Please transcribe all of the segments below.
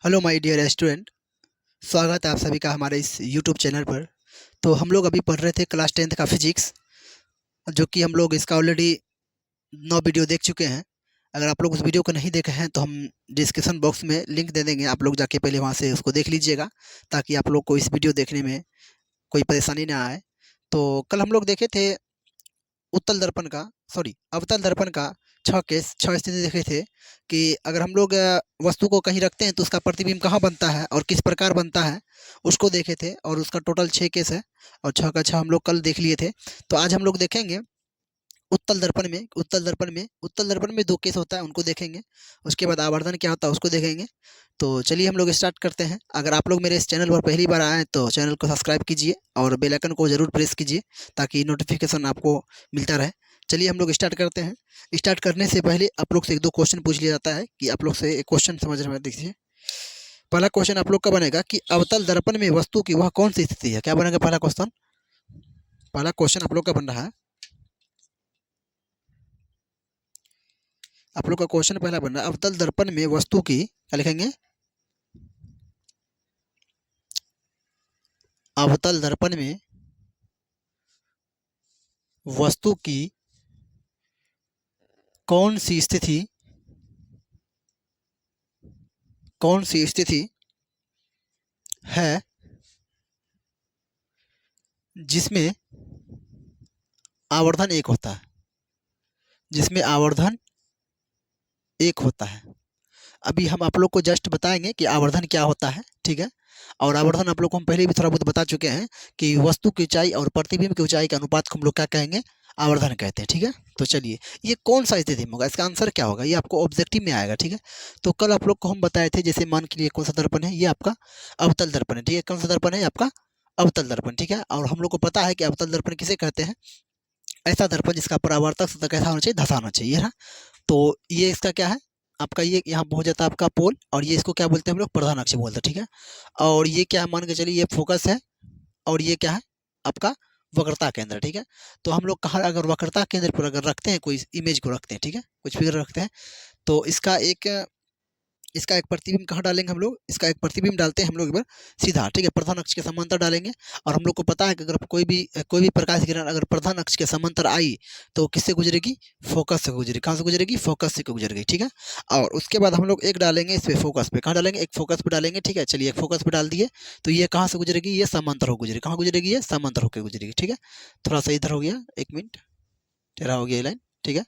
Hello my dear student. स्वागत है आप सभी का हमारे इस यूट्यूब चैनल पर। तो हम लोग अभी पढ़ रहे थे क्लास 10th का फिजिक्स, जो कि हम लोग इसका ऑलरेडी 9 वीडियो देख चुके हैं। अगर आप लोग उस वीडियो को नहीं देखे हैं तो हम डिस्क्रिप्शन बॉक्स में लिंक दे देंगे, आप लोग जाके पहले वहाँ से उसको देख लीजिएगा, ताकि आप लोग को इस वीडियो देखने में कोई परेशानी ना आए। तो कल हम लोग देखे थे उत्तल दर्पण का, सॉरी अवतल दर्पण का 6 स्थिति देखे थे कि अगर हम लोग वस्तु को कहीं रखते हैं तो उसका प्रतिबिंब कहाँ बनता है और किस प्रकार बनता है, उसको देखे थे। और उसका टोटल 6 केस है और 6 का 6 हम लोग कल देख लिए थे। तो आज हम लोग देखेंगे उत्तल दर्पण में 2 केस होता है, उनको देखेंगे। उसके बाद आवर्धन क्या होता है उसको देखेंगे। तो चलिए हम लोग स्टार्ट करते हैं। अगर आप लोग मेरे इस चैनल पर पहली बार आए हैं तो चैनल को सब्सक्राइब कीजिए और बेल आइकन को ज़रूर प्रेस कीजिए, ताकि नोटिफिकेशन आपको मिलता रहे। चलिए हम लोग स्टार्ट करते हैं। स्टार्ट करने से पहले आप लोग से एक दो क्वेश्चन पूछ लिया जाता है कि आप लोग से एक क्वेश्चन समझ में देखिए। पहला क्वेश्चन आप लोग का बनेगा कि अवतल दर्पण में वस्तु की वह कौन सी स्थिति है। क्या बनेगा पहला क्वेश्चन? पहला क्वेश्चन आप लोग का बन रहा है, आप लोग का क्वेश्चन पहला बन रहा है, अवतल दर्पण में वस्तु की, क्या लिखेंगे? अवतल दर्पण में वस्तु की कौन सी स्थिति है जिसमें आवर्धन एक होता है, जिसमें आवर्धन एक होता है। अभी हम आप लोग को जस्ट बताएंगे कि आवर्धन क्या होता है, ठीक है। और आवर्धन आप लोग को हम पहले भी थोड़ा बहुत बता चुके हैं कि वस्तु की ऊंचाई और प्रतिबिंब की ऊंचाई के अनुपात को हम लोग क्या कहेंगे? आवर्धन कहते हैं, ठीक है। तो चलिए, ये कौन सा स्थिति में होगा, इसका आंसर क्या होगा, ये आपको ऑब्जेक्टिव में आएगा, ठीक है। तो कल आप लोग को हम बताए थे, जैसे मान के लिए कौन सा दर्पण है, ये आपका अवतल दर्पण है, ठीक है। कौन सा दर्पण है? आपका अवतल दर्पण, ठीक है। और हम लोग को पता है कि अवतल दर्पण किसे कहते हैं? ऐसा दर्पण जिसका परावर्तक सतह कैसा होना चाहिए? धसा होना चाहिए, है ना। तो ये इसका क्या है आपका, ये यहाँ हो जाता है आपका पोल, और ये इसको क्या बोलते हैं हम लोग? प्रधान अक्ष बोलते हैं, ठीक है। और ये क्या है, मान के चलिए ये फोकस है, और ये क्या है आपका? वक्रता केंद्र, ठीक है। तो हम लोग कहाँ अगर वक्रता केंद्र पर अगर रखते हैं, कोई इमेज को रखते हैं, ठीक है, कुछ फिगर रखते हैं, तो इसका एक प्रतिबिंब कहाँ डालेंगे हम लोग? इसका एक प्रतिबिंब डालते हैं हम लोग एक बार सीधा, ठीक है, प्रधान अक्ष के समांतर डालेंगे। और हम लोग को पता है कि अगर कोई भी प्रकाश किरण अगर प्रधान अक्ष के समांतर आई तो किससे गुजरेगी? फोकस से गुजरेगी। कहाँ से गुजरेगी? फोकस से गुजरेगी, ठीक है। और उसके बाद हम लोग एक डालेंगे इस पे, फोकस पे। कहाँ डालेंगे? एक फोकस पे डालेंगे, ठीक है। चलिए, एक फोकस पे डाल दिए, तो ये कहाँ से गुजरेगी? ये समांतर हो गुजरेगी। कहाँ गुजरेगी? ये समांतर होकर गुजरेगी, ठीक है। थोड़ा सा इधर हो गया, एक मिनट, टेढ़ा हो गया ये लाइन, ठीक है।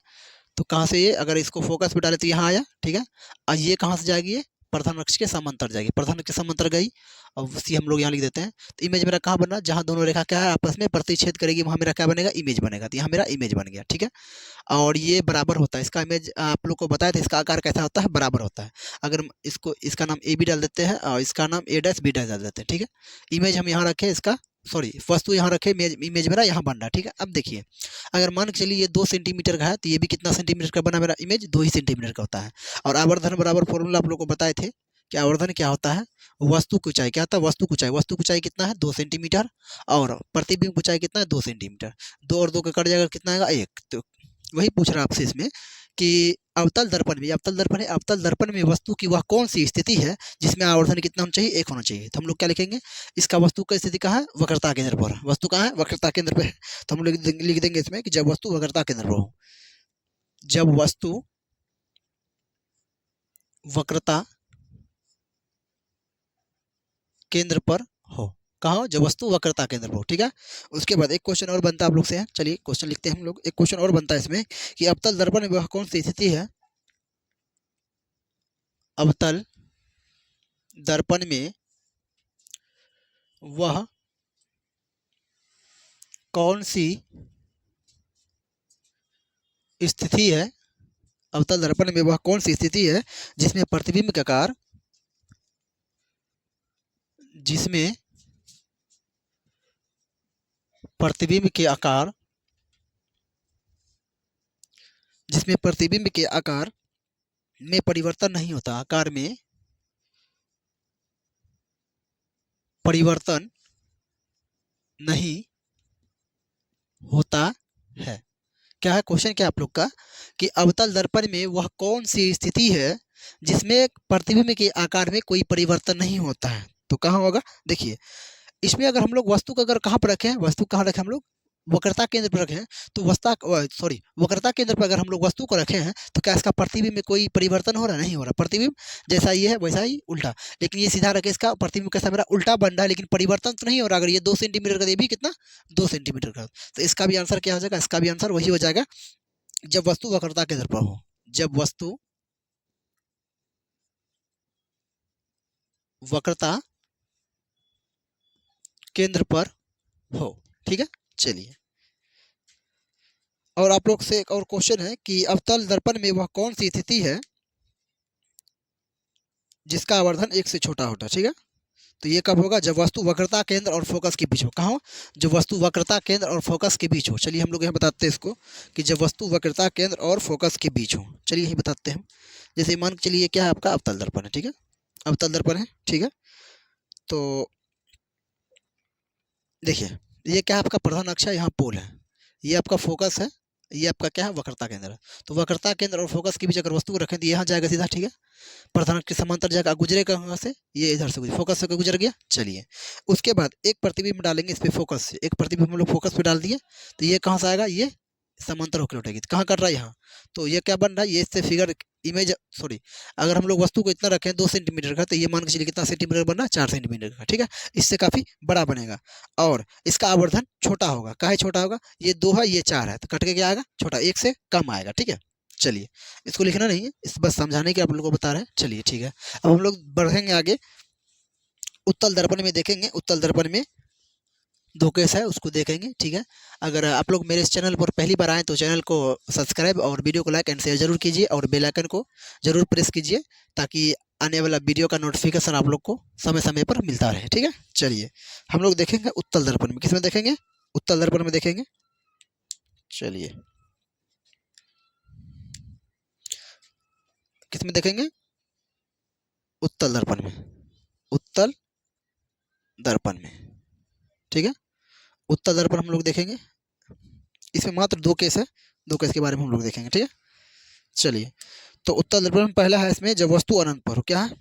तो कहाँ से ये, अगर इसको फोकस पे डाले तो यहाँ आया, ठीक है। और ये कहाँ से जाएगी? ये प्रधान अक्ष के समांतर जाएगी, प्रधान अक्ष के समांतर गई। अब उसी हम लोग यहाँ लिख देते हैं। तो इमेज मेरा कहाँ बन रहा है? जहाँ दोनों रेखा क्या है आपस में प्रतिच्छेद करेगी, वहाँ मेरा क्या बनेगा? इमेज बनेगा। तो यहाँ मेरा इमेज बन गया, ठीक है। और ये बराबर होता है, इसका इमेज आप लोग को बताया था, इसका आकार कैसा होता है? बराबर होता है। अगर हम इसका नाम ए बी डाल देते हैं और इसका नाम ए डैश बी डैश डाल देते हैं, ठीक है। इमेज हम यहाँ रखे, इसका सॉरी वस्तु यहाँ रखे, इमेज मेरा यहाँ बन रहा है, ठीक है। अब देखिए, अगर मान के चलिए ये 2 सेंटीमीटर का है, तो ये भी कितना सेंटीमीटर का बना? मेरा इमेज 2 ही सेंटीमीटर का होता है। और आवर्धन बराबर फॉर्मूला आप लोग को बताए थे कि आवर्धन क्या होता है? वस्तु की ऊंचाई क्या होता है? वस्तु की ऊंचाई कितना है? 2 सेंटीमीटर। और प्रतिबिंब की ऊंचाई कितना है? 2 सेंटीमीटर। 2 और 2 का कट जाएगा, कितना आएगा? 1। तो वही पूछ रहा आपसे इसमें कि अवतल दर्पण में वस्तु की वह कौन सी स्थिति है जिसमें आवर्धन कितना होना चाहिए? 1 होना चाहिए। तो हम लोग क्या लिखेंगे? इसका वस्तु की स्थिति कहाँ है? वक्रता केंद्र पर। वस्तु कहाँ है? वक्रता केंद्र पे है। तो हम लोग लिख देंगे इसमें कि जब वस्तु वक्रता केंद्र पर हो, जब वस्तु वक्रता केंद्र पर हो। कहाँ हो? जब वस्तु वक्रता केंद्र पर हो, ठीक है। उसके बाद एक क्वेश्चन और बनता है आप लोग से, चलिए क्वेश्चन लिखते हैं हम लोग। एक क्वेश्चन और बनता है इसमें कि अवतल दर्पण में वह कौन सी स्थिति है, अवतल दर्पण में वह कौन सी स्थिति है, अवतल दर्पण में वह कौन सी स्थिति है जिसमें प्रतिबिंब का आकार, जिसमें प्रतिबिंब के आकार जिसमें प्रतिबिंब के आकार में परिवर्तन नहीं होता, आकार में परिवर्तन नहीं होता है। क्या है क्वेश्चन? क्या आप लोग का कि अवतल दर्पण में वह कौन सी स्थिति है जिसमें प्रतिबिंब के आकार में कोई परिवर्तन नहीं होता है। तो कहाँ होगा? देखिए, इसमें अगर हम लोग वस्तु को अगर कहाँ पर रखें, वस्तु कहाँ रखें हम लोग? वक्रता केंद्र पर रखें। तो वक्रता केंद्र पर अगर हम लोग वस्तु को रखे हैं तो क्या इसका प्रतिबिंब में कोई परिवर्तन हो रहा है? नहीं हो रहा। प्रतिबिंब जैसा ये है वैसा ही उल्टा। लेकिन ये सीधा रखे, इसका प्रतिबिंब कैसा मेरा उल्टा बन रहा है, लेकिन परिवर्तन तो नहीं हो रहा। अगर ये 2 सेंटीमीटर का, ये भी कितना? 2 सेंटीमीटर का। तो इसका भी आंसर क्या हो जाएगा? इसका भी आंसर वही हो जाएगा, जब वस्तु वक्रता केंद्र पर हो। जब वस्तु वक्रता केंद्र पर हो। ठीक है, चलिए। और आप लोग से एक और क्वेश्चन है कि अवतल दर्पण में वह कौन सी स्थिति है जिसका आवर्धन 1 से छोटा होता है? ठीक है, तो ये कब होगा? जब वस्तु वक्रता केंद्र और फोकस के बीच हो। कहाँ हो? जब वस्तु वक्रता केंद्र और फोकस के बीच हो। चलिए हम लोग यहाँ बताते हैं इसको कि जब वस्तु वक्रता केंद्र और फोकस के बीच हो। चलिए यही बताते हैं। जैसे मान के चलिए क्या है आपका? अवतल दर्पण है। ठीक है, अवतल दर्पण है। ठीक है, तो देखिए ये क्या है आपका? प्रधान अक्ष है, यहाँ पोल है, ये आपका फोकस है, ये आपका क्या है? वक्रता केंद्र है। तो वक्रता केंद्र और फोकस के बीच अगर वस्तु को रखें तो यहाँ जाएगा सीधा। ठीक है, प्रधान अक्ष के समांतर जाएगा, गुजरेगा कहाँ से? ये इधर से फोकस से गुजर गया। चलिए, उसके बाद एक प्रतिबिंब डालेंगे इस पे फोकस से, एक प्रतिबिंब हम लोग फोकस पे डाल दिए, तो ये कहाँ से आएगा? ये समांतर होकर लौटेगी। तो कहाँ कर रहा है? यहाँ। तो ये क्या बन रहा है? ये इससे फिगर इमेज अगर हम लोग वस्तु को इतना रखें 2 सेंटीमीटर का, तो ये मान के चलिए कितना सेंटीमीटर बन रहा है? 4 सेंटीमीटर का। ठीक है, इससे काफी बड़ा बनेगा और इसका आवर्धन छोटा होगा। काहे छोटा होगा? ये 2 है, ये 4 है, तो कट के क्या आएगा? छोटा, 1 से कम आएगा। ठीक है, चलिए इसको लिखना नहीं है, इस बस समझाने के आप लोगों को बता रहे हैं। चलिए ठीक है, अब हम लोग बढ़ेंगे आगे। उत्तल दर्पण में देखेंगे, उत्तल दर्पण में 2 केस है, उसको देखेंगे। ठीक है, अगर आप लोग मेरे इस चैनल पर पहली बार आए तो चैनल को सब्सक्राइब और वीडियो को लाइक एंड शेयर जरूर कीजिए और बेल आइकन को जरूर प्रेस कीजिए, ताकि आने वाला वीडियो का नोटिफिकेशन आप लोग को समय समय पर मिलता रहे। ठीक है, चलिए हम लोग देखेंगे उत्तल दर्पण में। किसमें देखेंगे? उत्तल दर्पण में देखेंगे। चलिए किसमें देखेंगे? उत्तल दर्पण में। उत्तल दर्पण में। ठीक है, उत्तल दर्पण हम लोग देखेंगे। इसमें मात्र 2 केस है, 2 केस के बारे में हम लोग देखेंगे। ठीक है, चलिए तो उत्तल दर्पण में पहला है इसमें जब वस्तु अनंत पर हो। क्या है?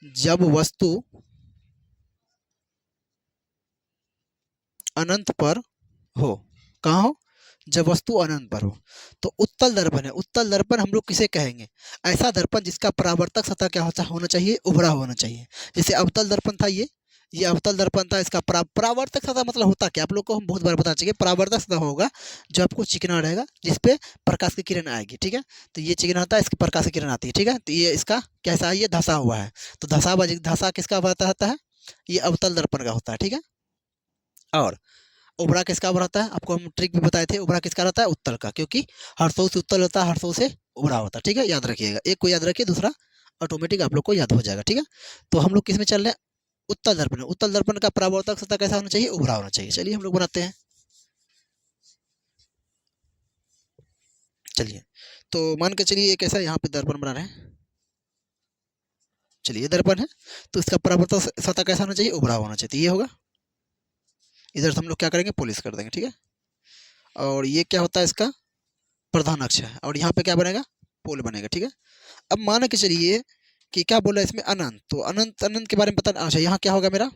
जब वस्तु अनंत पर हो। कहाँ हो? जब वस्तु अनंत पर हो तो उत्तल दर्पण है। उत्तल दर्पण हम लोग किसे कहेंगे? ऐसा दर्पण जिसका परावर्तक सतह क्या होना चाहिए? उभरा होना चाहिए। जैसे अवतल दर्पण था, ये अवतल दर्पण था, इसका परावर्तक सतह मतलब होता क्या? आप लोग को हम बहुत बार बता चुके। परावर्तक सतह होगा जो आपको चिकना रहेगा, जिसपे प्रकाश की किरण आएगी। ठीक है, तो ये चिकना होता है, इसकी प्रकाश की किरण आती है। ठीक है, तो ये इसका कैसा है? ये धसा हुआ है। तो धसा किसका होता है? ये अवतल दर्पण का होता है। ठीक है, और उभरा किसका रहता है? आपको हम ट्रिक भी बताए थे। उभरा किसका रहता है? उत्तल का, क्योंकि हर्षों से उत्तल होता है, हर्षों से उभरा होता है। ठीक है, याद रखिएगा, एक को याद रखिए, दूसरा ऑटोमेटिक आप लोग को याद हो जाएगा। ठीक है, तो हम लोग किस में चल रहे हैं? उत्तल दर्पण। उत्तल दर्पण का परावर्तक सतह कैसा होना चाहिए? उभरा होना चाहिए। चलिए हम लोग बनाते हैं। चलिए तो मान के चलिए एक ऐसा यहाँ पे दर्पण बना रहे हैं। चलिए दर्पण है, तो इसका परावर्तक सतह कैसा होना चाहिए? उभरा होना चाहिए। तो ये होगा, इधर से हम लोग क्या करेंगे? पॉलिश कर देंगे। ठीक है, और ये क्या होता है? इसका प्रधान अक्ष है, और यहाँ पे क्या बनेगा? पोल बनेगा। ठीक है, अब मान के चलिए कि क्या बोला इसमें? अनंत। तो अनंत, अनंत के बारे में पता। अच्छा, यहाँ क्या होगा मेरा?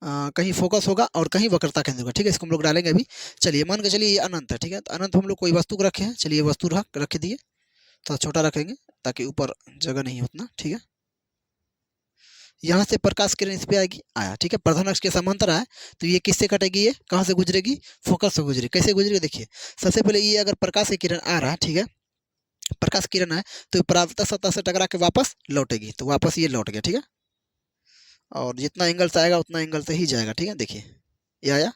कहीं फोकस होगा और कहीं वक्रता केंद्र होगा। ठीक है, इसको हम लोग डालेंगे अभी। चलिए मान के चलिए ये अनंत है। ठीक है, तो अनंत हम लोग कोई वस्तु को रखे हैं। चलिए वस्तु रख दिए, थोड़ा छोटा रखेंगे ताकि ऊपर जगह नहीं उतना। ठीक है, यहाँ से प्रकाश किरण इस पे आएगी, आया। ठीक है, प्रधान अक्ष के समांतर आया, तो ये किससे कटेगी? ये कहाँ से गुजरेगी? फोकस से गुजरेगी। कैसे गुजरेगी? देखिए, सबसे पहले ये अगर प्रकाश की किरण आ रहा है, ठीक है, प्रकाश किरण है, तो परावर्तक सतह से टकरा के वापस लौटेगी, तो वापस ये लौट गया। ठीक है, और जितना एंगल से आएगा उतना एंगल से ही जाएगा। ठीक है, देखिए ये आया,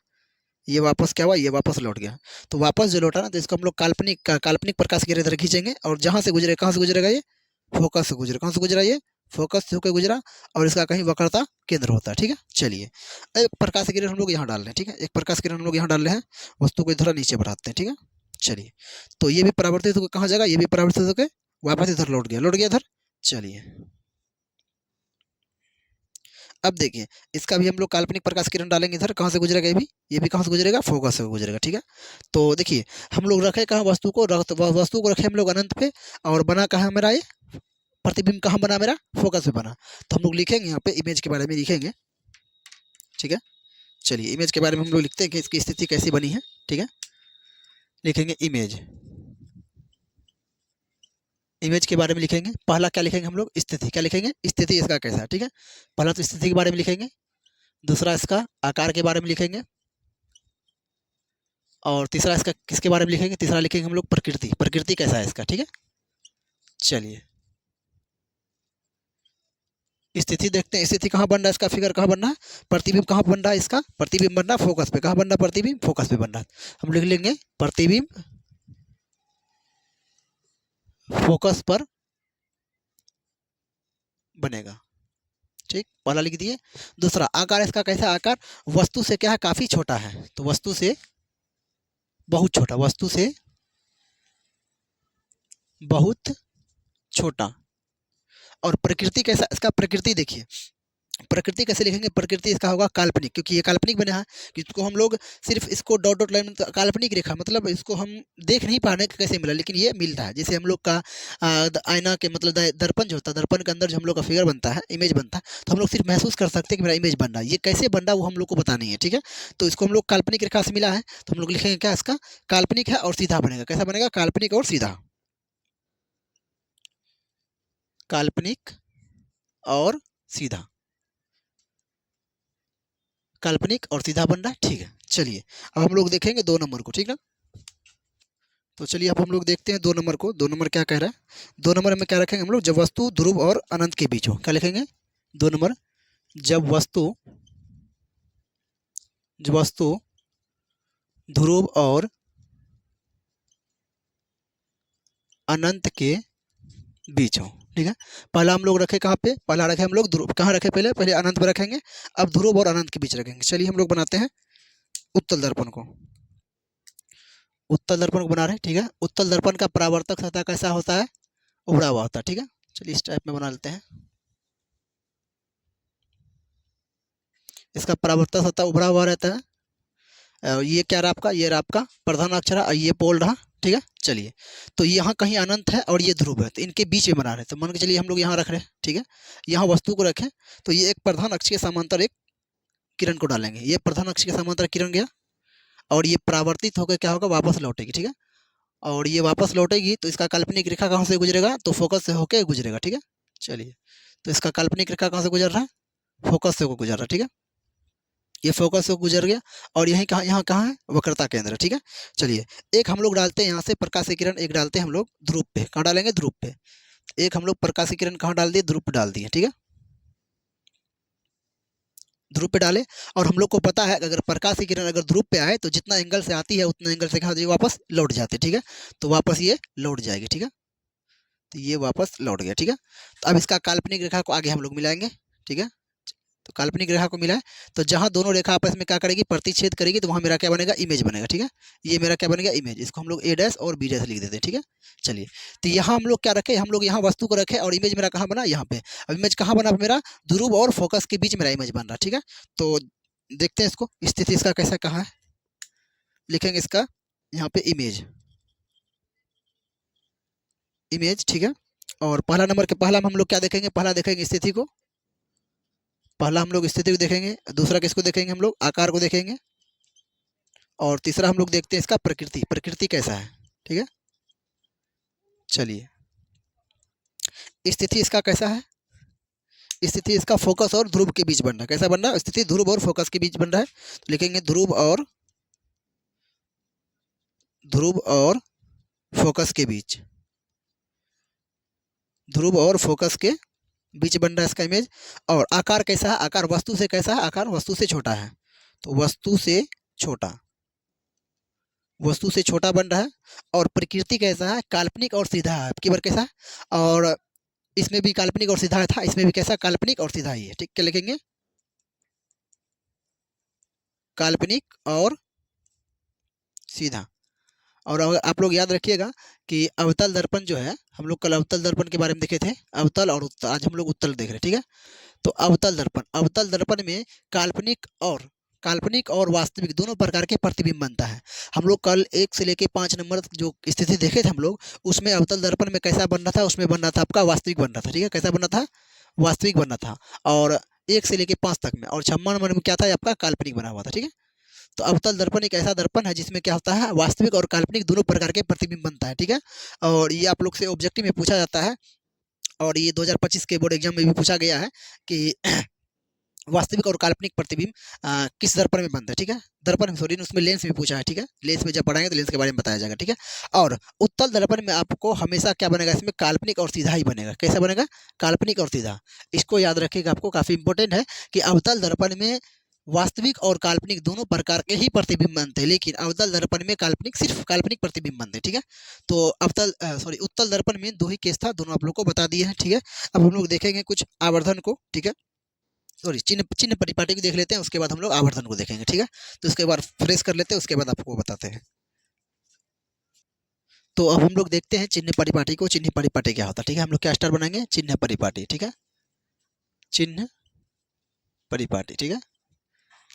ये वापस क्या हुआ? ये वापस लौट गया। तो वापस जो लौटा ना, तो इसको हम लोग काल्पनिक प्रकाश की इधर खींचेंगे, और जहाँ से गुजरे, कहाँ से गुजरेगा? ये फोकस से गुजरे। कहाँ से गुजरा? ये फोकस से होकर गुजरा, और इसका कहीं वक्रता केंद्र होता है। ठीक है, चलिए एक प्रकाश किरण हम लोग यहाँ डाल रहे हैं। ठीक है, एक प्रकाश किरण हम लोग यहाँ डाल रहे हैं, वस्तु को इधर नीचे बढ़ाते हैं। ठीक है, चलिए तो ये भी परावर्तित होकर कहाँ जाएगा? ये भी परावर्तित होकर वापस इधर लौट गया इधर। चलिए अब देखिए इसका भी हम लोग काल्पनिक प्रकाश किरण डालेंगे इधर, कहाँ से गुजरेगा ये भी कहाँ से गुजरेगा, फोकस से गुजरेगा, ठीक है। तो देखिए हम लोग रखे कहाँ वस्तु को, वस्तु को रखे हम लोग अनंत पे, और बना कहाँ मेरा ये प्रतिबिंब, कहाँ बना मेरा, फोकस पे बना। तो हम लोग लिखेंगे यहाँ पे इमेज के बारे में लिखेंगे, ठीक है। चलिए इमेज के बारे में हम लोग लिखते हैं कि इसकी स्थिति कैसी बनी है, ठीक है। लिखेंगे इमेज, इमेज के बारे में लिखेंगे। पहला क्या लिखेंगे हम लोग, स्थिति, क्या लिखेंगे, स्थिति इसका कैसा है, ठीक है। पहला तो स्थिति के बारे में लिखेंगे, दूसरा इसका आकार के बारे में लिखेंगे, और तीसरा इसका किसके बारे में लिखेंगे, तीसरा लिखेंगे हम लोग प्रकृति, प्रकृति कैसा है इसका, ठीक है। चलिए स्थिति देखते हैं, स्थिति कहाँ बन रहा है इसका, फिगर कहाँ बन रहा है, प्रतिबिंब कहाँ बन रहा है इसका, प्रतिबिंब बन रहा है फोकस पे, कहाँ बन रहा है प्रतिबिंब, फोकस पे बन रहा है। हम लिख लेंगे प्रतिबिंब फोकस पर बनेगा, ठीक, पहला लिख दिए। दूसरा आकार इसका कैसा, आकार वस्तु से क्या है, काफी छोटा है, तो वस्तु से बहुत छोटा, वस्तु से बहुत छोटा। और प्रकृति कैसा इसका, प्रकृति देखिए प्रकृति कैसे लिखेंगे, प्रकृति इसका होगा काल्पनिक, क्योंकि ये काल्पनिक बना है, इसको हम लोग सिर्फ इसको डॉट डॉट लाइन, काल्पनिक रेखा मतलब इसको हम देख नहीं पा रहे कि कैसे मिला, लेकिन ये मिलता है। जैसे हम लोग का आईना के मतलब दर्पण जो होता है, दर्पण के अंदर जो हम लोग का फिगर बनता है, इमेज बनता है, तो हम लोग सिर्फ महसूस कर सकते हैं कि मेरा इमेज बन रहा है। ये कैसे बन रहा है वो हम लोग को पता नहीं है, ठीक है। तो इसको हम लोग काल्पनिक रेखा से मिला है, तो हम लोग लिखेंगे क्या, इसका काल्पनिक है और सीधा बनेगा, कैसा बनेगा, काल्पनिक और सीधा, काल्पनिक और सीधा, काल्पनिक और सीधा बन रहा है, ठीक है। चलिए अब हम लोग देखेंगे 2 नंबर को, ठीक ना। तो चलिए अब हम लोग देखते हैं 2 नंबर को, 2 नंबर क्या कह रहा है। 2 नंबर में क्या रखेंगे हम लोग, जब वस्तु ध्रुव और अनंत के बीच हो, क्या लिखेंगे 2 नंबर, जब वस्तु ध्रुव और अनंत के बीच हो, ठीक है। पहला हम लोग रखे कहाँ पे, पहला रखे हम लोग ध्रुव, कहाँ रखे पहले, पहले अनंत पे रखेंगे, अब ध्रुव और अनंत के बीच रखेंगे। चलिए हम लोग बनाते हैं उत्तल दर्पण को, उत्तल दर्पण को बना रहे हैं, ठीक है। उत्तल दर्पण का परावर्तक सतह कैसा होता है, उभरा हुआ होता है, ठीक है। चलिए इस टाइप में बना लेते हैं, इसका परावर्तक सतह उभरा हुआ रहता है। ये क्या रहा आपका, ये रहा आपका प्रधान अक्षर है, ये पोल रहा, ठीक है। चलिए तो यहाँ कहीं अनंत है और ये ध्रुव है, तो इनके बीच में बना रहे हैं, तो मान के चलिए हम लोग यहाँ रख रहे हैं, ठीक है। यहाँ वस्तु को रखें, तो ये एक प्रधान अक्ष के समांतर एक किरण को डालेंगे, ये प्रधान अक्ष के समांतर किरण गया, और ये परावर्तित होकर क्या होगा, वापस लौटेगी, ठीक है। और ये वापस लौटेगी तो इसका काल्पनिक रेखा कहाँ से गुजरेगा, तो फोकस से होकर गुजरेगा, ठीक है। चलिए तो इसका काल्पनिक रेखा कहाँ से गुजर रहा है, फोकस से गुजर रहा है, ठीक है। ये फोकस से गुजर गया, और यहीं कहाँ, यहाँ कहाँ है, वक्रता केंद्र, ठीक है। चलिए एक हम लोग डालते हैं यहाँ से प्रकाश किरण, एक डालते हैं हम लोग ध्रुव पे, कहाँ डालेंगे, ध्रुव पे। एक हम लोग प्रकाश किरण कहाँ डाल दिए, ध्रुव पे डाल दिए, ठीक है, ध्रुव पे डाले। और हम लोग को पता है अगर प्रकाश की किरण अगर ध्रुव पे आए तो जितना एंगल से आती है उतना एंगल से कहा जाए वापस लौट जाते, ठीक है। तो वापस ये लौट जाएगी, ठीक है, तो ये वापस लौट गया, ठीक है। तो अब इसका काल्पनिक रेखा को आगे हम लोग मिलाएंगे, ठीक है। तो काल्पनिक रेखा को मिलाए, तो जहाँ दोनों रेखा आपस में क्या करेगी, प्रतिच्छेद करेगी, तो वहाँ मेरा क्या बनेगा, इमेज बनेगा, ठीक है। ये मेरा क्या बनेगा, इमेज, इसको हम लोग ए डैश और बी डैश लिख देते हैं, ठीक है। चलिए तो यहाँ हम लोग क्या रखे, हम लोग यहाँ वस्तु को रखे, और इमेज मेरा कहाँ बना, यहाँ पे। अब इमेज कहाँ बना मेरा, ध्रुव और फोकस के बीच मेरा इमेज बन रहा है, ठीक है। तो देखते हैं इसको, स्थिति इसका कैसा कहाँ है, लिखेंगे इसका यहाँ पे इमेज, इमेज, ठीक है। और पहला नंबर के पहला में हम लोग क्या देखेंगे, पहला देखेंगे स्थिति को, पहला हम लोग स्थिति को देखेंगे, दूसरा किसको देखेंगे, हम लोग आकार को देखेंगे, और तीसरा हम लोग देखते हैं इसका प्रकृति, प्रकृति कैसा है, ठीक है। चलिए स्थिति इसका कैसा है, स्थिति इसका फोकस और ध्रुव के बीच बन रहा है, कैसा बन रहा है, स्थिति ध्रुव और फोकस के बीच बन रहा है, तो लिखेंगे ध्रुव और फोकस के बीच, ध्रुव और फोकस के बीच बन रहा है इसका इमेज। और आकार कैसा है, आकार वस्तु से कैसा है, आकार वस्तु से छोटा है, तो वस्तु से छोटा, वस्तु से छोटा बन रहा है। और प्रकृति कैसा है, काल्पनिक और सीधा है, आपकी बार कैसा है, और इसमें भी काल्पनिक और सीधा था, इसमें भी कैसा, काल्पनिक और सीधा ही है, ठीक, क्या लिखेंगे, काल्पनिक और सीधा। और अगर आप लोग याद रखिएगा कि अवतल दर्पण जो है, हम लोग कल अवतल दर्पण के बारे में देखे थे, अवतल और उत्तल, आज हम लोग उत्तल देख रहे हैं, ठीक है। तो अवतल दर्पण में काल्पनिक और वास्तविक दोनों प्रकार के प्रतिबिंब बनता है। हम लोग कल 1 से लेके 5 नंबर तक जो स्थिति देखे थे हम लोग, उसमें अवतल दर्पण में कैसा बन रहा था, उसमें बन रहा था आपका वास्तविक बन रहा था, ठीक है। कैसा बन रहा था? वास्तविक बन रहा था। और 1 से लेके 5 तक में, और 6वां नंबर में क्या था आपका? काल्पनिक बना हुआ था, ठीक है। तो अवतल दर्पण एक ऐसा दर्पण है जिसमें क्या होता है, वास्तविक और काल्पनिक दोनों प्रकार के प्रतिबिंब बनता है, ठीक है। और ये आप लोग से ऑब्जेक्टिव में पूछा जाता है, और ये 2025 के बोर्ड एग्जाम में भी पूछा गया है कि वास्तविक और काल्पनिक प्रतिबिंब किस दर्पण में बनता है, ठीक है। दर्पण सॉरी, उसमें लेंस में पूछा है, ठीक है। लेंस में जब पढ़ाएंगे तो लेंस के बारे में बताया जाएगा, ठीक है। और उत्तल दर्पण में आपको हमेशा क्या बनेगा, इसमें काल्पनिक और सीधा ही बनेगा। कैसा बनेगा? काल्पनिक और सीधा। इसको याद रखिएगा, आपको काफी इंपॉर्टेंट है कि अवतल दर्पण में वास्तविक और काल्पनिक दोनों प्रकार के ही प्रतिबिंब बनते हैं, लेकिन अवतल दर्पण में सिर्फ काल्पनिक प्रतिबिंब बनते हैं, ठीक है। तो उत्तल दर्पण में 2 ही केस था, दोनों आप लोग को बता दिए हैं, ठीक है। अब हम लोग देखेंगे कुछ आवर्धन को, ठीक है। सॉरी, चिन्ह चिन्ह परिपाटी को देख लेते हैं, उसके बाद हम लोग आवर्धन को देखेंगे, ठीक है। तो उसके बाद फ्रेश कर लेते हैं, उसके बाद आपको बताते हैं। तो अब हम लोग देखते हैं चिन्ह परिपाटी को। चिन्ह परिपाटी क्या होता है, ठीक है। हम लोग क्या स्टार बनाएंगे? चिन्ह परिपाटी, ठीक है। चिन्ह परिपाटी, ठीक है।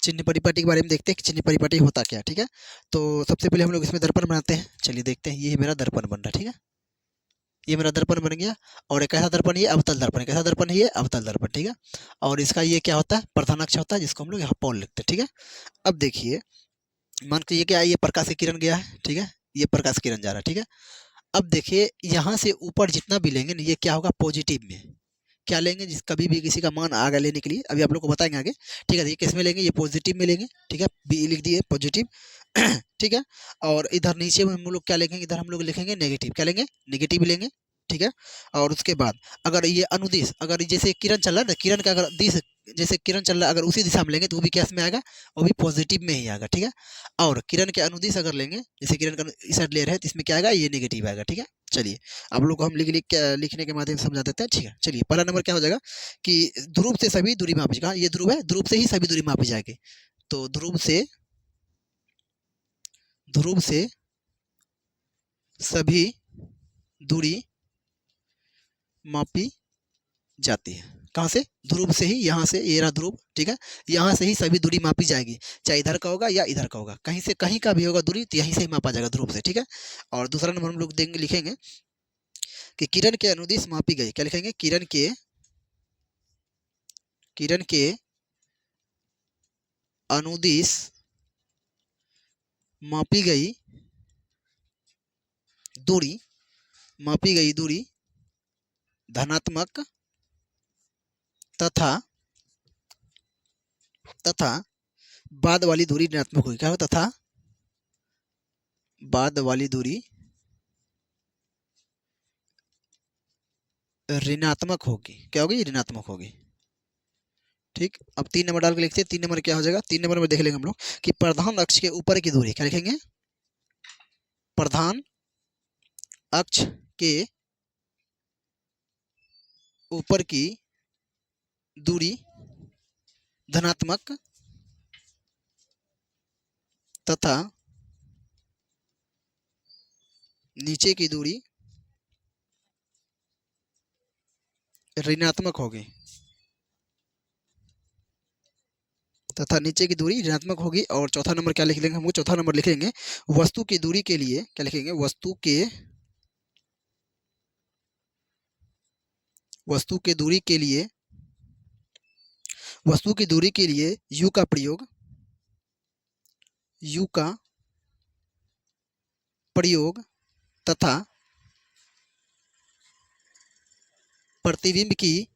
चिन्ह परिपाटी के बारे में देखते हैं कि चिन्ह परिपाटी होता क्या, ठीक है। तो सबसे पहले हम लोग इसमें दर्पण बनाते हैं। चलिए देखते हैं, ये मेरा दर्पण बन रहा है, ठीक है। ये मेरा दर्पण बन गया। और एक ऐसा दर्पण, ये अवतल दर्पण। कैसा दर्पण है? ये अवतल दर्पण, ठीक है। और इसका ये क्या होता है? प्रधान अक्ष होता है, जिसको हम लोग यहाँ पॉल लिखते हैं, ठीक है। अब देखिए, मान के ये क्या है, ये प्रकाश की किरण गया है, ठीक है। ये प्रकाश किरण जा रहा है, ठीक है। अब देखिए, यहाँ से ऊपर जितना भी लेंगे ना, ये क्या होगा? पॉजिटिव में। क्या लेंगे? जिस कभी भी किसी का मान आगे लेने के लिए, अभी आप लोग को बताएंगे आगे, ठीक है। ये किस में लेंगे? ये पॉजिटिव में लेंगे, ठीक है। बी लिख दिए, पॉजिटिव। ठीक है। और इधर नीचे में हम लोग क्या लिखेंगे? इधर हम लोग लिखेंगे नेगेटिव। क्या लेंगे? नेगेटिव लेंगे, ठीक है। और उसके बाद अगर ये अनुदिश, अगर जैसे किरण चल रहा है ना, किरण का अगर दिश, जैसे किरण चल रहा है, अगर उसी दिशा में लेंगे तो वो भी क्या में आएगा? वो भी पॉजिटिव में ही आएगा, ठीक है। और किरण के अनुदिश अगर लेंगे, जैसे किरण का इस साइड ले रहे हैं, तो इसमें क्या आएगा? ये नेगेटिव आएगा, ठीक है। चलिए, आप लोग को हम लिखने के माध्यम से समझा देते हैं, ठीक है। चलिए, पहला नंबर क्या हो जाएगा कि ध्रुव से सभी दूरी मापी। कहाँ ये ध्रुव है? ध्रुव से ही सभी दूरी मापी जाएगी। तो ध्रुव से सभी दूरी मापी जाती है। कहाँ से? ध्रुव से ही, यहाँ से, ये रहा ध्रुव, ठीक है। यहाँ से ही सभी दूरी मापी जाएगी, चाहे इधर का होगा या इधर का होगा, कहीं से कहीं का भी होगा दूरी, तो यहीं से ही मापा जाएगा, ध्रुव से, ठीक है। और दूसरा नंबर हम लोग देंगे, लिखेंगे कि किरण के अनुदिश मापी गई। क्या लिखेंगे? किरण के अनुदिश मापी गई दूरी, मापी गई दूरी धनात्मक तथा तथा बाद वाली दूरी ऋणात्मक होगी। क्या हो? तथा बाद वाली दूरी ऋणात्मक होगी। क्या होगी? ऋणात्मक होगी, ठीक। अब 3 नंबर डाल के लिखते हैं। 3 नंबर क्या हो जाएगा? 3 नंबर में देख लेंगे हम लोग कि प्रधान अक्ष के ऊपर की दूरी। क्या लिखेंगे? प्रधान अक्ष के ऊपर की दूरी धनात्मक तथा नीचे की दूरी ऋणात्मक होगी। तथा नीचे की दूरी ऋणात्मक होगी। और चौथा नंबर क्या लिख लेंगे? हम चौथा नंबर लिखेंगे वस्तु की दूरी के लिए। क्या लिखेंगे? वस्तु के दूरी के लिए, वस्तु की दूरी के लिए यू का प्रयोग तथा प्रतिबिंब की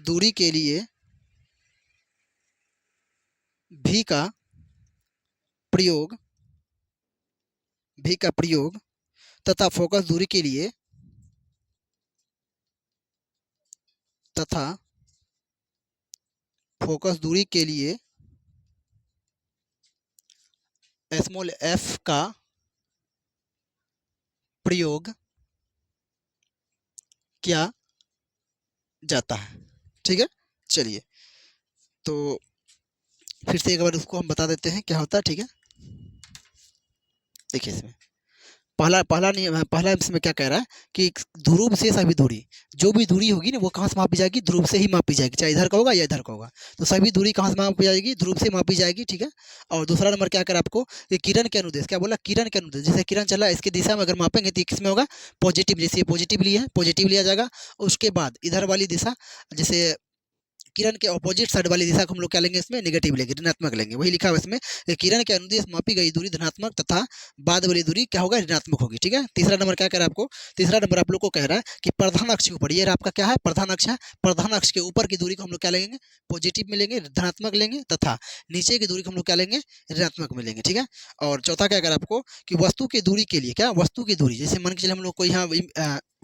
दूरी के लिए भी का प्रयोग तथा फोकस दूरी के लिए तथा फोकस दूरी के लिए स्मॉल एफ का प्रयोग किया जाता है, ठीक है। चलिए, तो फिर से एक बार उसको हम बता देते हैं क्या होता है, ठीक है। देखिए इसमें पहला पहला नियम है, पहला इसमें क्या कह रहा है कि ध्रुव से सभी दूरी, जो भी दूरी होगी ना वो कहाँ से मापी जाएगी, ध्रुव से ही मापी जाएगी, चाहे इधर का होगा या इधर का होगा। तो सभी दूरी कहाँ से मापी जाएगी, ध्रुव से मापी जाएगी, ठीक है। और दूसरा नंबर क्या करा आपको कि किरण के अनुदेश, क्या बोला, किरण के अनुदेश, जैसे किरण चला इसकी दिशा में अगर मापेंगे तो किस में होगा, पॉजिटिव, जैसे पॉजिटिव लिया है पॉजिटिव लिया जाएगा। उसके बाद इधर वाली दिशा, जैसे किरण के ऑपोजिट साइड वाली दिशा को हम लोग क्या लेंगे, इसमें नेगेटिव लेंगे, ऋणात्मक लेंगे। वही लिखा हुआ इसमें कि किरण के अनुदिश मापी गई दूरी धनात्मक तथा बाद वाली दूरी क्या होगा, ऋणात्मक होगी, ठीक है। तीसरा नंबर क्या कह रहा है आपको, तीसरा नंबर आप लोग को कह रहा है कि प्रधान अक्ष के ऊपर, ये आपका क्या है, प्रधान अक्ष है, प्रधान अक्ष के ऊपर की दूरी को हम लोग क्या लेंगे, पॉजिटिव में लेंगे, धनात्मक लेंगे, तथा नीचे की दूरी को हम लोग क्या लेंगे, ऋणात्मक में लेंगे, ठीक है। और चौथा क्या कह रहा है आपको कि वस्तु की दूरी के लिए, क्या वस्तु की दूरी, जैसे मान के चलिए हम लोग को यहाँ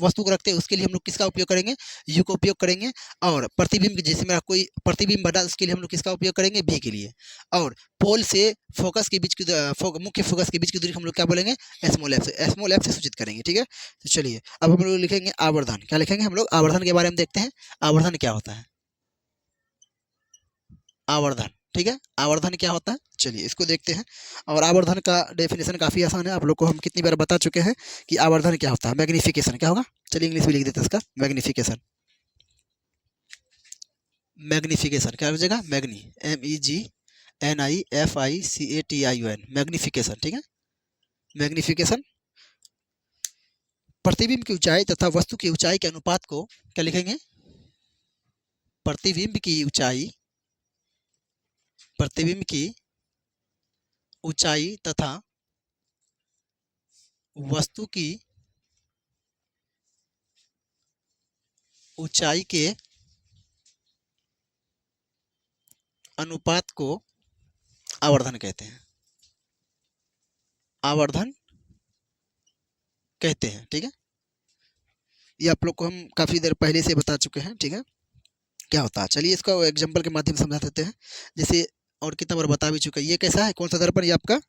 वस्तु को रखते हैं, उसके लिए हम लोग किसका उपयोग करेंगे, यू का उपयोग करेंगे। और प्रतिबिंब, जैसे मेरा कोई प्रतिबिंब बना उसके लिए हम लोग किसका उपयोग करेंगे, बी के लिए। और पोल से फोकस के बीच की मुख्य फोकस के बीच की दूरी को हम लोग क्या बोलेंगे, स्मॉल एफ से, स्मॉल एफ से सूचित करेंगे, ठीक है। तो चलिए अब हम लोग लिखेंगे आवर्धन, क्या लिखेंगे हम लोग, आवर्धन के बारे में देखते हैं, आवर्धन क्या होता है, आवर्धन, ठीक है, आवर्धन क्या होता है, चलिए इसको देखते हैं। और आवर्धन का डेफिनेशन काफ़ी आसान है, आप लोग को हम कितनी बार बता चुके हैं कि आवर्धन क्या होता है, मैग्निफिकेशन क्या होगा, चलिए इंग्लिश में लिख देते हैं इसका, मैग्निफिकेशन, मैग्निफिकेशन क्या हो जाएगा, मैग्नी, MEGNIFICATION, मैग्निफिकेशन, ठीक है। मैग्निफिकेशन प्रतिबिंब की ऊंचाई तथा वस्तु की ऊंचाई के अनुपात को क्या लिखेंगे, प्रतिबिंब की ऊंचाई, प्रतिबिंब की ऊंचाई तथा वस्तु की ऊंचाई के अनुपात को आवर्धन कहते हैं, आवर्धन कहते हैं, ठीक है। ये आप लोग को हम काफ़ी देर पहले से बता चुके हैं, ठीक है, क्या होता है। चलिए इसका एग्जांपल के माध्यम से समझा देते हैं, जैसे और कितना बार बता भी चुका है। ये कैसा है, कौन सा दर्पण, ये आपका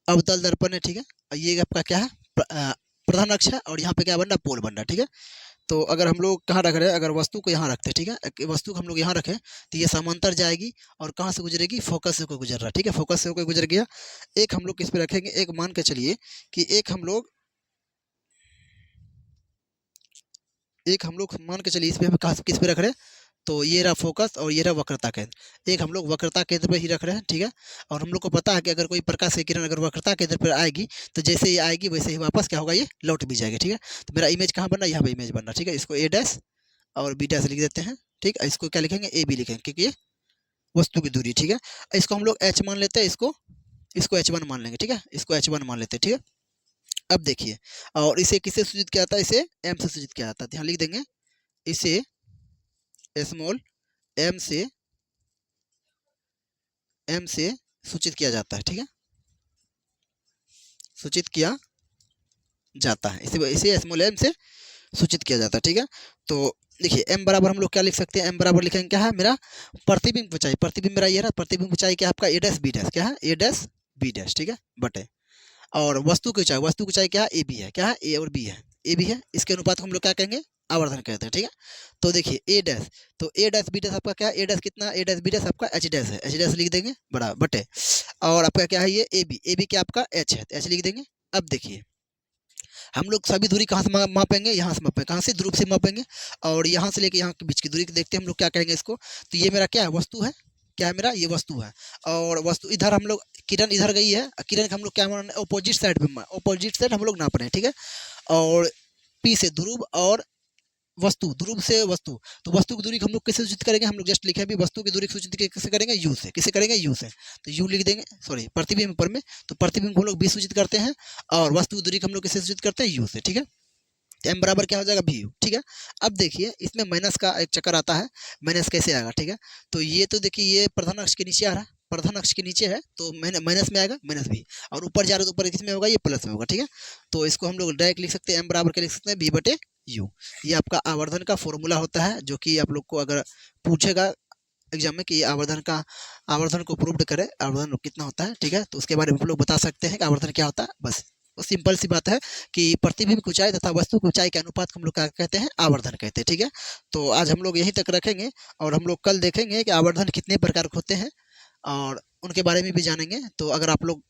अवतल दर्पण है, ठीक है। और ये आपका क्या है, प्रधान अक्ष है, और यहाँ पे क्या बन रहा है, पोल बन रहा है, ठीक है। तो अगर हम लोग कहाँ रख रहे हैं, अगर वस्तु को यहाँ रखते हैं, ठीक है, एक वस्तु को हम लोग यहाँ रखें तो ये समांतर जाएगी और कहाँ से गुजरेगी, फोकस से होकर गुजर रहा है, ठीक है, फोकस से होकर गुजर गया। एक हम लोग किस पे रखेंगे, एक मान के चलिए कि एक हम लोग मान के चलिए इस पे हम किस पे रख रहे हैं, तो ये रहा फोकस और ये रहा वक्रता केंद्र, एक हम लोग वक्रता केंद्र पे ही रख रहे हैं, ठीक है। और हम लोग को पता है कि अगर कोई प्रकाश की किरण अगर वक्रता केंद्र पर आएगी तो जैसे ही आएगी वैसे ही वापस क्या होगा, ये लौट भी जाएगी, ठीक है। तो मेरा इमेज कहाँ बन रहा है, यहाँ पे इमेज बन रहा है, ठीक है। इसको ए डैश और बी डैश लिख देते हैं, ठीक है। इसको क्या लिखेंगे, ए बी लिखेंगे, क्योंकि ये वस्तु की दूरी, ठीक है। इसको हम लोग एच मान लेते हैं, इसको H1 मान लेंगे, ठीक है, इसको H1 मान लेते हैं, ठीक है। अब देखिए, और इसे किससे सूचित किया जाता है, इसे एम से सूचित किया जाता है, ध्यान लिख देंगे, इसे स्मॉल एम से सूचित किया जाता है, ठीक है, सूचित किया जाता है, इसे स्मॉल एम से सूचित किया जाता है, ठीक है। तो देखिए एम बराबर हम लोग क्या लिख सकते हैं, एम बराबर लिखेंगे क्या है, मेरा प्रतिबिंब ऊंचाई, प्रतिबिंब मेरा ये रहा, प्रतिबिंब ऊंचाई क्या है आपका, ए डैश बी डैश, क्या है, ए डैश बी डैश, ठीक है, बटे। और वस्तु की ऊंचाई, वस्तु की ऊंचाई क्या है, ए बी है, क्या है, ए और बी है, ए बी है, इसके अनुपात को हम लोग क्या कहेंगे, आवर्धन कहते हैं, ठीक है। तो देखिए ए डैश, तो ए डैश बी डैश आपका क्या है, ए डैश कितना, ए डैश बी डैश आपका एच डैश है, एच डैश लिख देंगे बड़ा बटे। और आपका क्या है, ये ए बी क्या आपका एच है, एच लिख देंगे। अब देखिए हम लोग सभी दूरी कहाँ से मापेंगे, यहाँ से मापेंगे, कहाँ से, ध्रुव से मापेंगे। और यहाँ से लेके यहाँ के बीच की दूरी देखते हैं हम लोग क्या कहेंगे इसको, तो ये मेरा क्या है, वस्तु है, क्या है मेरा, ये वस्तु है। और वस्तु इधर हम लोग, किरण इधर गई है, किरण का हम लोग क्या मान रहे हैं, अपोजिट साइड में, अपोजिट साइड हम लोग नाप रहे हैं, ठीक है। और पी से ध्रुव और वस्तु, ध्रुव से वस्तु, तो वस्तु की दूरी को हम लोग कैसे सूचित करेंगे, हम लोग जस्ट लिखे अभी वस्तु की दूरी को सूचित कैसे करेंगे, यू से, किसे करेंगे, यू से। तो यू लिख देंगे, सॉरी प्रतिबिंब पर में, तो प्रतिबिंब को हम लोग बी सूचित करते हैं और वस्तु की दूरी को हम लोग कैसे सूचित करते हैं, यू से, ठीक है। एम बराबर क्या हो जाएगा, भी यू, ठीक है। अब देखिए इसमें माइनस का एक चक्कर आता है, माइनस कैसे आएगा, ठीक है। तो ये तो देखिए ये प्रधान अक्ष के नीचे आ रहा है, प्रधान अक्ष के नीचे है तो माइनस में आएगा, माइनस भी, और ऊपर जा रहा है तो ऊपर किसमें होगा, ये प्लस में होगा, ठीक है। तो इसको हम लोग डायरेक्ट लिख सकते हैं, एम बराबर क्या लिख सकते हैं, बी बटे यू। ये आपका आवर्धन का फॉर्मूला होता है, जो कि आप लोग को अगर पूछेगा एग्जाम में कि आवर्धन को प्रूव्ड करे, आवर्धन कितना होता है, ठीक है, तो उसके बारे में हम लोग बता सकते हैं कि आवर्धन क्या होता है, बस सिंपल सी बात है कि प्रतिबिंब की ऊंचाई तथा वस्तु की ऊंचाई के अनुपात को हम लोग क्या कहते हैं, आवर्धन कहते हैं, ठीक है। तो आज हम लोग यहीं तक रखेंगे और हम लोग कल देखेंगे कि आवर्धन कितने प्रकार के होते हैं और उनके बारे में भी जानेंगे। तो अगर आप लोग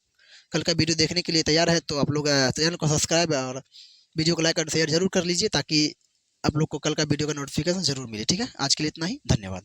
कल का वीडियो देखने के लिए तैयार है तो आप लोग चैनल को सब्सक्राइब और वीडियो को लाइक और शेयर ज़रूर कर लीजिए, ताकि आप लोग को कल का वीडियो का नोटिफिकेशन ज़रूर मिले। ठीक है, आज के लिए इतना ही, धन्यवाद।